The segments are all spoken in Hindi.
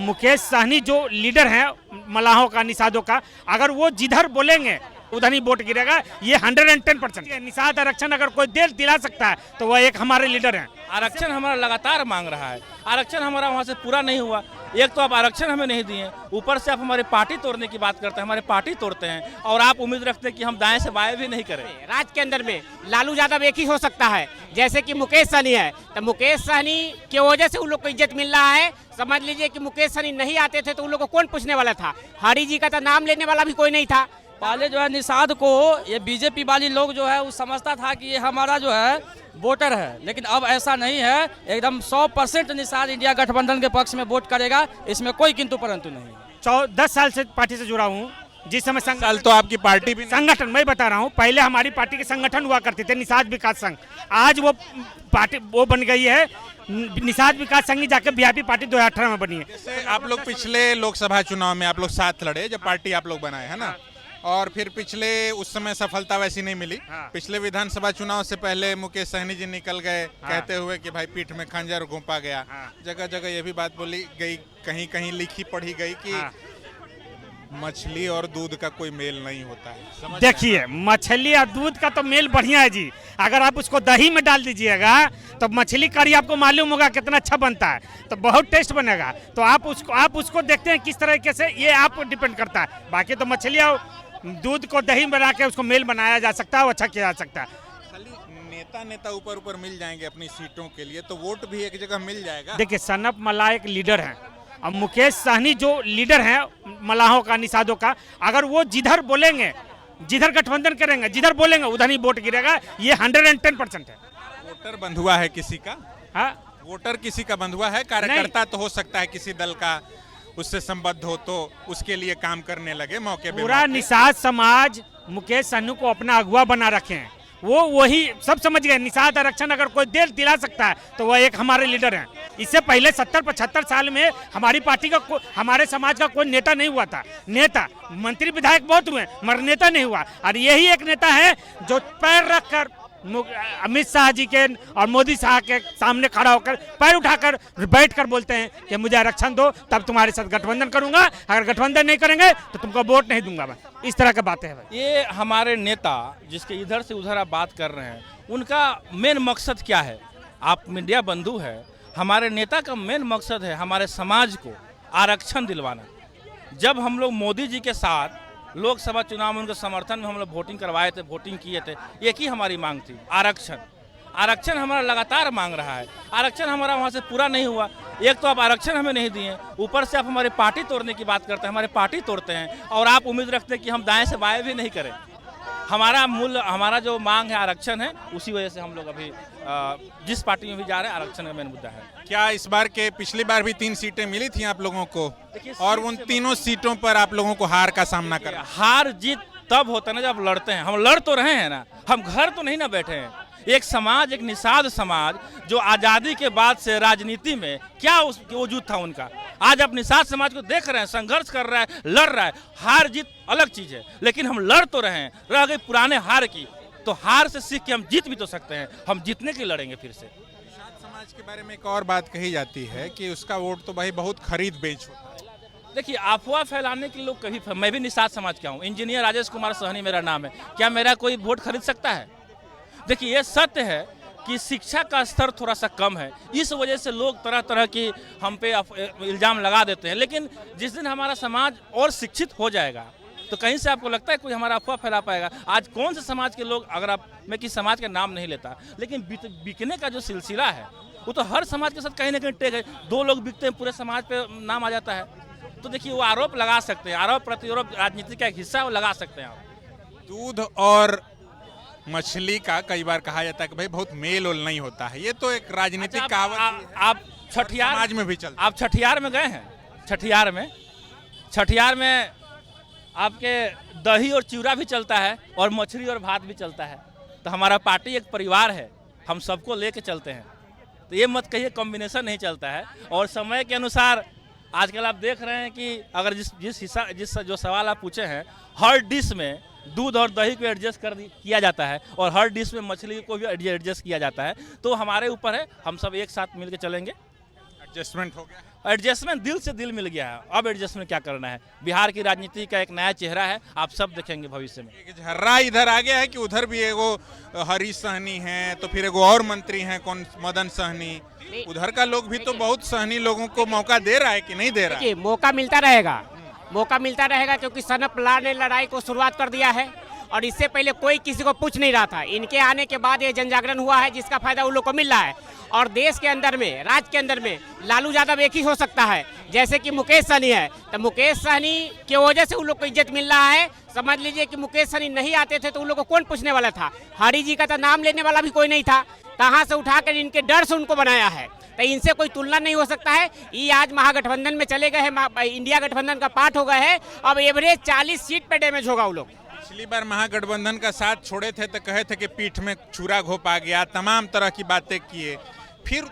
मुकेश सहनी जो लीडर हैं मलाहों का, निषादों का, अगर वो जिधर बोलेंगे उधर ही वोट गिरेगा। ये 110% निषाद आरक्षण अगर कोई दिला सकता है तो वह एक हमारे लीडर हैं। आरक्षण हमारा लगातार मांग रहा है, आरक्षण हमारा वहाँ से पूरा नहीं हुआ। एक तो आप आरक्षण हमें नहीं दिए, ऊपर से आप हमारे पार्टी तोड़ने की बात करते हैं, हमारे पार्टी तोड़ते हैं और आप उम्मीद रखते हैं कि हम दाएं से बाएं भी नहीं करें। राज्य के अंदर में लालू यादव एक ही हो सकता है, जैसे कि मुकेश सहनी है, तो मुकेश सहनी की वजह से उन लोग को इज्जत मिल रहा है। समझ लीजिए कि मुकेश सहनी नहीं आते थे तो उन लोग को कौन पूछने वाला था, हरी जी का तो नाम लेने वाला भी कोई नहीं था। पहले जो है निषाद को ये बीजेपी वाली लोग जो है वो समझता था कि ये हमारा जो है वोटर है, लेकिन अब ऐसा नहीं है। एकदम 100% निषाद इंडिया गठबंधन के पक्ष में वोट करेगा, इसमें कोई किंतु परंतु नहीं। 10 साल से पार्टी से जुड़ा हूँ, जिस समय साल तो आपकी पार्टी भी संगठन मैं बता रहा हूँ, पहले हमारी पार्टी के संगठन हुआ करते थे निषाद विकास संघ, आज वो पार्टी वो बन गई है निषाद विकास संघ, जाकर वीआईपी पार्टी 2018 में बनी है। जैसे आप लोग पिछले लोकसभा चुनाव में आप लोग साथ लड़े, जब पार्टी आप लोग बनाए है ना, और फिर पिछले उस समय सफलता वैसी नहीं मिली। पिछले विधानसभा चुनाव से पहले मुकेश सहनी जी निकल गए कहते हुए कि भाई पीठ में खंजर घोंपा गया। जगह जगह ये भी बात बोली गई, कहीं कहीं लिखी पढ़ी गई कि मछली और दूध का कोई मेल नहीं होता है। देखिए, मछली और दूध का तो मेल बढ़िया है जी। अगर आप उसको दही में डाल दीजिएगा तो मछली करी आपको मालूम होगा कितना अच्छा बनता है, तो बहुत टेस्ट बनेगा। तो आप उसको देखते हैं किस तरीके से, ये आप पर डिपेंड करता है। बाकी तो मछली और दूध को दही बना के उसको मेल बनाया जा सकता है, अच्छा किया जा सकता है। खाली नेता ऊपर मिल जाएंगे अपनी सीटों के लिए, तो वोट भी एक जगह मिल जाएगा। देखिए, सनप मल्लाह एक लीडर है, अब मुकेश सहनी जो लीडर हैं मलाहों का, निषादों का, अगर वो जिधर बोलेंगे, जिधर गठबंधन करेंगे, जिधर बोलेंगे उधर ही वोट गिरेगा। ये 110% है। वोटर बंधुआ है किसी का? हाँ, वोटर किसी का बंधुआ है, कार्यकर्ता तो हो सकता है किसी दल का उससे संबद्ध हो तो उसके लिए काम करने लगे मौके पे। पूरा निषाद समाज मुकेश सहनी को अपना अगुआ बना रखे हैं, वो वही सब समझ गए। निषाद आरक्षण अगर कोई दिला सकता है तो वह एक हमारे लीडर हैं। इससे पहले 70-75 साल में हमारी पार्टी का हमारे समाज का कोई नेता नहीं हुआ था। नेता मंत्री विधायक बहुत हुए मगर नेता नहीं हुआ, और यही एक नेता है जो पैर रखकर अमित शाह जी के और मोदी साहब के सामने खड़ा होकर पैर उठाकर बैठकर बोलते हैं कि मुझे आरक्षण दो, तब तुम्हारे साथ गठबंधन करूंगा, अगर गठबंधन नहीं करेंगे तो तुमको वोट नहीं दूंगा मैं। इस तरह की बातें हैं। ये हमारे नेता जिसके इधर से उधर आप बात कर रहे हैं, उनका मेन मकसद क्या है? आप मीडिया बंधु है, हमारे नेता का मेन मकसद है हमारे समाज को आरक्षण दिलवाना। जब हम लोग मोदी जी के साथ लोकसभा चुनाव में उनके समर्थन में हम लोग वोटिंग करवाए थे, वोटिंग किए थे, एक ही हमारी मांग थी, आरक्षण। आरक्षण हमारा लगातार मांग रहा है, आरक्षण हमारा वहाँ से पूरा नहीं हुआ। एक तो आप आरक्षण हमें नहीं दिए, ऊपर से आप हमारे पार्टी तोड़ने की बात करते हैं, हमारे पार्टी तोड़ते हैं और आप उम्मीद रखते हैं कि हम दाएं से बाएं भी नहीं करें। हमारा जो मांग है आरक्षण है, उसी वजह से हम लोग अभी जिस पार्टी में भी जा रहे हैं आरक्षण का मेन मुद्दा है। क्या इस बार के पिछली बार भी 3 सीटें मिली थी आप लोगों को, और उन तीनों सीटों पर आप लोगों को हार का सामना करना? हार जीत तब होता है ना जब लड़ते हैं। हम लड़ तो रहे हैं ना, हम घर तो नहीं ना बैठे हैं। एक समाज, एक निषाद समाज जो आज़ादी के बाद से राजनीति में क्या वजूद था उनका, आज आप निषाद समाज को देख रहे हैं, संघर्ष कर रहा है, लड़ रहा है। हार जीत अलग चीज़ है, लेकिन हम लड़ तो रहे हैं। रह गई पुराने हार की, तो हार से सीख के हम जीत भी तो सकते हैं। हम जीतने के लड़ेंगे फिर से। निषाद समाज के बारे में एक और बात कही जाती है कि उसका वोट तो भाई बहुत खरीद बेच होता है। देखिए, अफवाह फैलाने के लोग कभी, मैं भी निषाद समाज का हूँ, इंजीनियर राजेश कुमार सहनी मेरा नाम है, क्या मेरा कोई वोट खरीद सकता है? देखिए, ये सत्य है कि शिक्षा का स्तर थोड़ा सा कम है, इस वजह से लोग तरह तरह की हम पे इल्ज़ाम लगा देते हैं। लेकिन जिस दिन हमारा समाज और शिक्षित हो जाएगा तो कहीं से आपको लगता है कोई हमारा अफवाह फैला पाएगा? आज कौन से समाज के लोग, अगर मैं किस समाज का नाम नहीं लेता, लेकिन बिकने का जो सिलसिला है वो तो हर समाज के साथ कहीं ना कहीं टेक है। 2 लोग बिकते हैं, पूरे समाज पे नाम आ जाता है। तो देखिए, वो आरोप लगा सकते हैं, आरोप प्रत्यारोप राजनीति का एक हिस्सा है, वो लगा सकते हैं आप। दूध और मछली का कई बार कहा जाता है कि भाई बहुत मेल ओल नहीं होता है, ये तो एक राजनीतिक कहावत। आप छठियार समाज में भी चलता। आप छठियार में गए हैं? छठियार में आपके दही और चिवड़ा भी चलता है और मछली और भात भी चलता है। तो हमारा पार्टी एक परिवार है, हम सबको लेके चलते हैं। तो ये मत कहिए कॉम्बिनेशन नहीं चलता है। और समय के अनुसार आजकल आप देख रहे हैं कि अगर जिस जो सवाल आप पूछे हैं, हर डिश में दूध और दही को एडजस्ट किया जाता है और हर डिश में मछली को भी एडजस्ट किया जाता है। तो हमारे ऊपर है, हम सब एक साथ मिलकर चलेंगे। एडजस्टमेंट हो गया। एडजस्टमेंट दिल से दिल मिल गया है। अब एडजस्टमेंट क्या करना है? बिहार की राजनीति का एक नया चेहरा है, आप सब देखेंगे भविष्य में। एक झर्रा इधर आ गया है कि उधर भी एगो हरीश सहनी है, तो फिर एगो और मंत्री हैं कौन, मदन सहनी। उधर का लोग भी तो बहुत सहनी लोगों को मौका दे रहा है कि नहीं दे रहा है? देखिए, मौका मिलता रहेगा क्योंकि सनप लाल ने लड़ाई को शुरुआत कर दिया है और इससे पहले कोई किसी को पूछ नहीं रहा था। इनके आने के बाद ये जनजागरण हुआ है जिसका फायदा उन लोग को मिल रहा है। और देश के अंदर में, राज्य के अंदर में लालू यादव एक ही हो सकता है, जैसे कि मुकेश सहनी है। तो मुकेश सहनी की वजह से उन लोग को इज्जत मिल रहा है। समझ लीजिए कि मुकेश सहनी नहीं आते थे तो उन लोग को कौन पूछने वाला था? हरी जी का तो नाम लेने वाला भी कोई नहीं था। कहाँ से उठाकर इनके डर से उनको बनाया है, तो इनसे कोई तुलना नहीं हो सकता है। ये आज महागठबंधन में चले गए हैं, इंडिया गठबंधन का पार्ट हो गए हैं। अब एवरेज 40 सीट पे डैमेज होगा वो लोग। पिछली बार महागठबंधन का साथ छोड़े थे तो कहे थे कि पीठ में छुरा घोप आ गया, तमाम तरह की बातें किए। फिर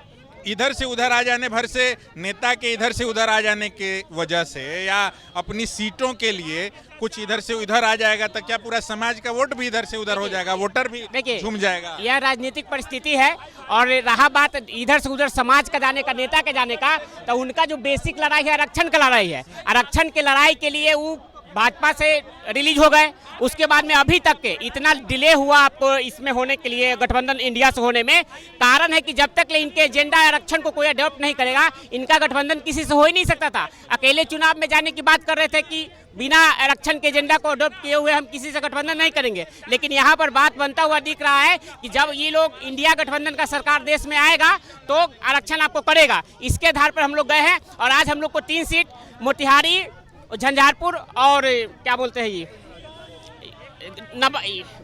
इधर से उधर आ जाने भर से, नेता के इधर से उधर आ जाने के वजह से या अपनी सीटों के लिए कुछ इधर से उधर आ जाएगा तो क्या पूरा समाज का वोट भी इधर से उधर हो जाएगा? वोटर भी झूम जाएगा। यह राजनीतिक परिस्थिति है। और रहा बात इधर से उधर समाज का जाने का, नेता के जाने का, तो उनका जो बेसिक लड़ाई है आरक्षण का लड़ाई है। आरक्षण की लड़ाई के लिए वो भाजपा से रिलीज हो गए। उसके बाद में अभी तक के इतना डिले हुआ आपको इसमें होने के लिए, गठबंधन इंडिया से होने में कारण है कि जब तक इनके एजेंडा आरक्षण को कोई अडॉप्ट नहीं करेगा, इनका गठबंधन किसी से हो ही नहीं सकता था। अकेले चुनाव में जाने की बात कर रहे थे कि बिना आरक्षण के एजेंडा को अडॉप्ट किए हुए हम किसी से गठबंधन नहीं करेंगे। लेकिन यहाँ पर बात बनता हुआ दिख रहा है कि जब ये लोग इंडिया गठबंधन का सरकार देश में आएगा तो आरक्षण आपको करेगा। इसके आधार पर हम लोग गए हैं और आज हम लोग को 3 सीट मोतिहारी, झंझारपुर और क्या बोलते हैं ये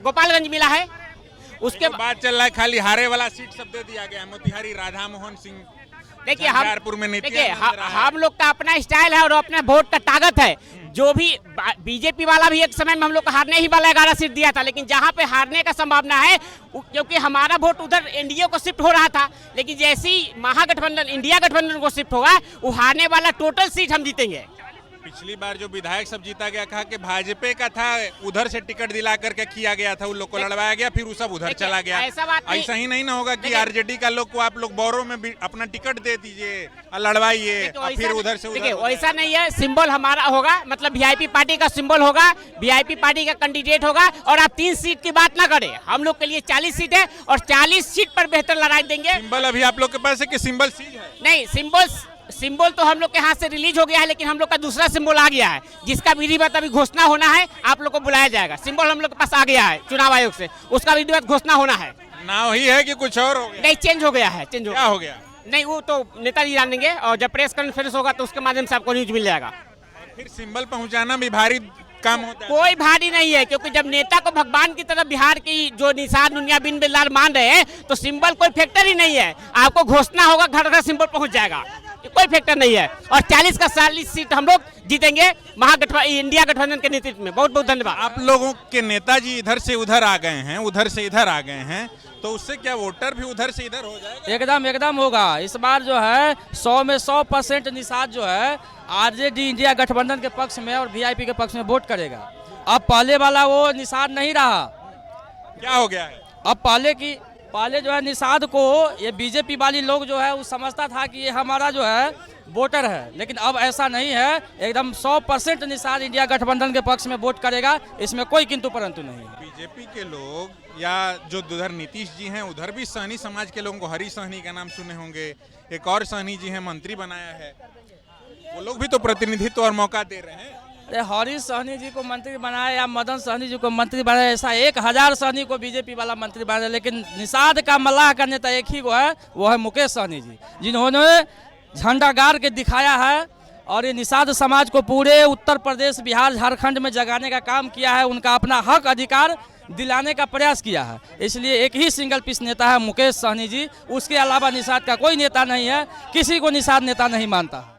गोपालगंज मिला है। उसके बाद चल रहा है खाली हारे वाला सीट सब दे दिया गया। मोतिहारी राधा मोहन सिंह, देखिए हम हम लोग का अपना स्टाइल है और अपना वोट का ताकत है। जो भी बीजेपी वाला भी एक समय में हम लोग को हारने ही वाला 11 सीट दिया था, लेकिन जहां पे हारने का संभावना है क्योंकि हमारा वोट उधर एनडीए को शिफ्ट हो रहा था, लेकिन जैसे ही महागठबंधन इंडिया गठबंधन को शिफ्ट होगा वो हारने वाला टोटल सीट हम जीतेंगे। पिछली बार जो विधायक सब जीता गया, कहा कि भाजपा का था, उधर से टिकट दिला करके किया गया था, उन लोग को लड़वाया गया, फिर वो सब उधर चला गया। ऐसा ही नहीं ना होगा कि आरजेडी का लोग को आप लोग बोरो में भी अपना टिकट दे दीजिए और लड़वाइए, फिर उधर से उधर। वैसा नहीं है। सिंबल हमारा होगा, मतलब वीआईपी पार्टी का सिंबल होगा, वीआईपी पार्टी का कैंडिडेट होगा। और आप 3 सीट की बात ना करें, हम लोग के लिए 40 सीट है और 40 सीट पर बेहतर लड़ाई देंगे। सिंबल अभी आप लोग के पास है कि सिंबल सीज है? नहीं, सिंबल तो हम लोग के हाथ से रिलीज हो गया है, लेकिन हम लोग का दूसरा सिंबल आ गया है जिसका विधिवत अभी घोषणा होना है। आप लोग को बुलाया जाएगा। सिंबल हम लोग के पास आ गया है चुनाव आयोग से, उसका विधिवत घोषणा होना है। नाम ही है कि कुछ और हो गया? नहीं, चेंज हो गया है। क्या हो गया? नहीं, वो तो नेताजी जानेंगे और जब प्रेस कॉन्फ्रेंस होगा तो उसके माध्यम से आपको न्यूज मिल जाएगा। फिर सिंबल पहुंचाना भी भारी काम होता है? कोई भारी नहीं है, क्योंकि जब नेता को भगवान की तरफ बिहार की जो निषाद दुनिया बिन बिल्लाल मान रहे हैं तो सिंबल कोई फैक्टर ही नहीं है। आपको घोषणा होगा, घर घर सिंबल पहुंच जाएगा, कोई फैक्टर नहीं है। और 40 का 40 सीट हम लोग जीतेंगे इंडिया गठबंधन के नेतृत्व में। बहुत बहुत धन्यवाद। आप लोगों के नेताजी इधर से उधर आ गए हैं, उधर से इधर आ गए हैं, तो उससे क्या वोटर भी उधर से इधर हो जाएगा? एकदम होगा। इस बार जो है 100 में 100% निषाद जो है आरजेडी इंडिया गठबंधन के पक्ष में और वीआईपी के पक्ष में वोट करेगा। अब पहले वाला वो निषाद नहीं रहा। क्या हो गया है? अब पहले जो है निषाद को ये बीजेपी वाली लोग जो है वो समझता था कि ये हमारा जो है वोटर है, लेकिन अब ऐसा नहीं है। एकदम 100% निषाद इंडिया गठबंधन के पक्ष में वोट करेगा, इसमें कोई किंतु परंतु नहीं है। बीजेपी के लोग या जो उधर नीतीश जी हैं, उधर भी सहनी समाज के लोगों को, हरी सहनी का नाम सुने होंगे, एक और सहनी जी हैं, मंत्री बनाया है, वो लोग भी तो प्रतिनिधित्व और मौका दे रहे हैं। अरे हरीश सहनी जी को मंत्री बनाया या मदन सहनी जी को मंत्री बनाया, ऐसा 1000 सहनी को बीजेपी वाला मंत्री बनाया, लेकिन निषाद का मल्लाह का नेता एक ही है, वो है मुकेश सहनी जी, जिन्होंने झंडा गाड़ के दिखाया है और ये निषाद समाज को पूरे उत्तर प्रदेश, बिहार, झारखंड में जगाने का काम किया है। उनका अपना हक अधिकार दिलाने का प्रयास किया है। इसलिए एक ही सिंगल पीस नेता है मुकेश सहनी जी, उसके अलावा निषाद का कोई नेता नहीं है। किसी को निषाद नेता नहीं मानता।